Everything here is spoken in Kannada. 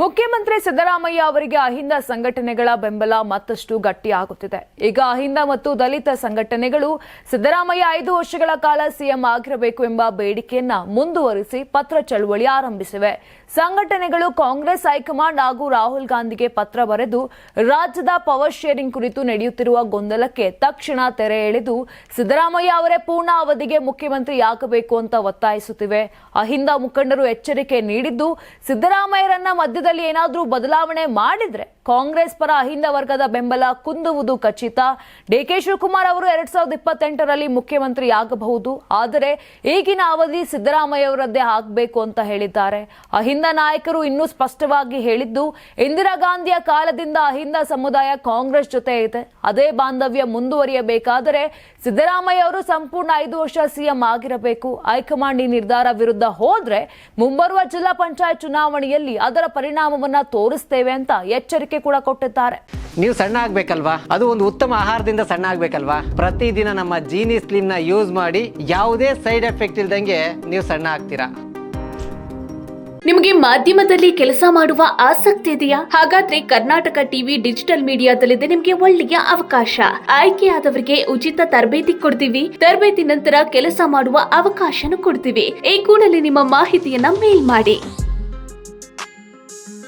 ಮುಖ್ಯಮಂತ್ರಿ ಸಿದ್ದರಾಮಯ್ಯ ಅವರಿಗೆ ಅಹಿಂದ ಸಂಘಟನೆಗಳ ಬೆಂಬಲ ಮತ್ತಷ್ಟು ಗಟ್ಟಿಯಾಗುತ್ತಿದೆ. ಈಗ ಅಹಿಂದ ಮತ್ತು ದಲಿತ ಸಂಘಟನೆಗಳು ಸಿದ್ದರಾಮಯ್ಯ 5 ವರ್ಷಗಳ ಕಾಲ ಸಿಎಂ ಆಗಿರಬೇಕು ಎಂಬ ಬೇಡಿಕೆಯನ್ನ ಮುಂದುವರಿಸಿ ಪತ್ರ ಚಳವಳಿ ಆರಂಭಿಸಿವೆ. ಸಂಘಟನೆಗಳು ಕಾಂಗ್ರೆಸ್ ಹೈಕಮಾಂಡ್ ಹಾಗೂ ರಾಹುಲ್ ಗಾಂಧಿಗೆ ಪತ್ರ ಬರೆದು ರಾಜ್ಯದ ಪವರ್ ಶೇರಿಂಗ್ ಕುರಿತು ನಡೆಯುತ್ತಿರುವ ಗೊಂದಲಕ್ಕೆ ತಕ್ಷಣ ತೆರೆ ಎಳೆದು ಸಿದ್ದರಾಮಯ್ಯ ಅವರೇ ಪೂರ್ಣ ಅವಧಿಗೆ ಮುಖ್ಯಮಂತ್ರಿಯಾಗಬೇಕು ಅಂತ ಒತ್ತಾಯಿಸುತ್ತಿವೆ. ಅಹಿಂದ ಮುಖಂಡರು ಎಚ್ಚರಿಕೆ ನೀಡಿದ್ದು, ಸಿದ್ದರಾಮಯ್ಯರನ್ನ ಮಧ್ಯದಲ್ಲಿ ಏನಾದರೂ ಬದಲಾವಣೆ ಮಾಡಿದ್ರೆ ಕಾಂಗ್ರೆಸ್ ಪರ ಅಹಿಂದ ವರ್ಗದ ಬೆಂಬಲ ಕುಂದುವುದು ಖಚಿತ. ಡಿಕೆ ಶಿವಕುಮಾರ್ ಅವರು 2028ರಲ್ಲಿ ಮುಖ್ಯಮಂತ್ರಿಯಾಗಬಹುದು, ಆದರೆ ಈಗಿನ ಅವಧಿ ಸಿದ್ದರಾಮಯ್ಯ ಅವರದ್ದೇ ಆಗಬೇಕು ಅಂತ ಹೇಳಿದ್ದಾರೆ. ಅಹಿಂದ ನಾಯಕರು ಇನ್ನೂ ಸ್ಪಷ್ಟವಾಗಿ ಹೇಳಿದ್ದು, ಇಂದಿರಾ ಗಾಂಧಿಯ ಕಾಲದಿಂದ ಅಹಿಂದ ಸಮುದಾಯ ಕಾಂಗ್ರೆಸ್ ಜೊತೆ ಇದೆ. ಅದೇ ಬಾಂಧವ್ಯ ಮುಂದುವರಿಯಬೇಕಾದರೆ ಸಿದ್ದರಾಮಯ್ಯ ಅವರು ಸಂಪೂರ್ಣ 5 ವರ್ಷ ಸಿಎಂ ಆಗಿರಬೇಕು. ಹೈಕಮಾಂಡ್ ಈ ನಿರ್ಧಾರ ವಿರುದ್ಧ ಹೋದ್ರೆ ಮುಂಬರುವ ಜಿಲ್ಲಾ ಪಂಚಾಯತ್ ಚುನಾವಣೆಯಲ್ಲಿ ಅದರ ಪರಿಣಾಮವನ್ನ ತೋರಿಸ್ತೇವೆ ಅಂತ ಎಚ್ಚರಿಕೆ ಕೂಡ ಕೊಟ್ಟಿದ್ದಾರೆ. ನೀವು ಸಣ್ಣ ಆಗ್ಬೇಕಲ್ವಾ, ಅದು ಒಂದು ಉತ್ತಮ ಆಹಾರದಿಂದ ಸಣ್ಣ ಆಗ್ಬೇಕಲ್ವಾ. ಪ್ರತಿದಿನ ನಮ್ಮ ಜೀನಿ ಸ್ಲಿಮ್ ನ ಯೂಸ್ ಮಾಡಿ ಯಾವುದೇ ಸೈಡ್ ಎಫೆಕ್ಟ್ ಇಲ್ದಂಗೆ ನೀವು ಸಣ್ಣ ಆಗ್ತೀರಾ. ನಿಮಗೆ ಮಾಧ್ಯಮದಲ್ಲಿ ಕೆಲಸ ಮಾಡುವ ಆಸಕ್ತಿ ಇದೆಯಾ? ಹಾಗಾದ್ರೆ ಕರ್ನಾಟಕ ಟಿವಿ ಡಿಜಿಟಲ್ ಮೀಡಿಯಾದಲ್ಲಿದೆ ನಿಮಗೆ ಒಳ್ಳೆಯ ಅವಕಾಶ. ಆಯ್ಕೆಯಾದವರಿಗೆ ಉಚಿತ ತರಬೇತಿ ಕೊಡ್ತೀವಿ. ತರಬೇತಿ ನಂತರ ಕೆಲಸ ಮಾಡುವ ಅವಕಾಶನೂ ಕೊಡ್ತೀವಿ. ಈ ಕೂಡಲೇ ನಿಮ್ಮ ಮಾಹಿತಿಯನ್ನ ಮೇಲ್ ಮಾಡಿ.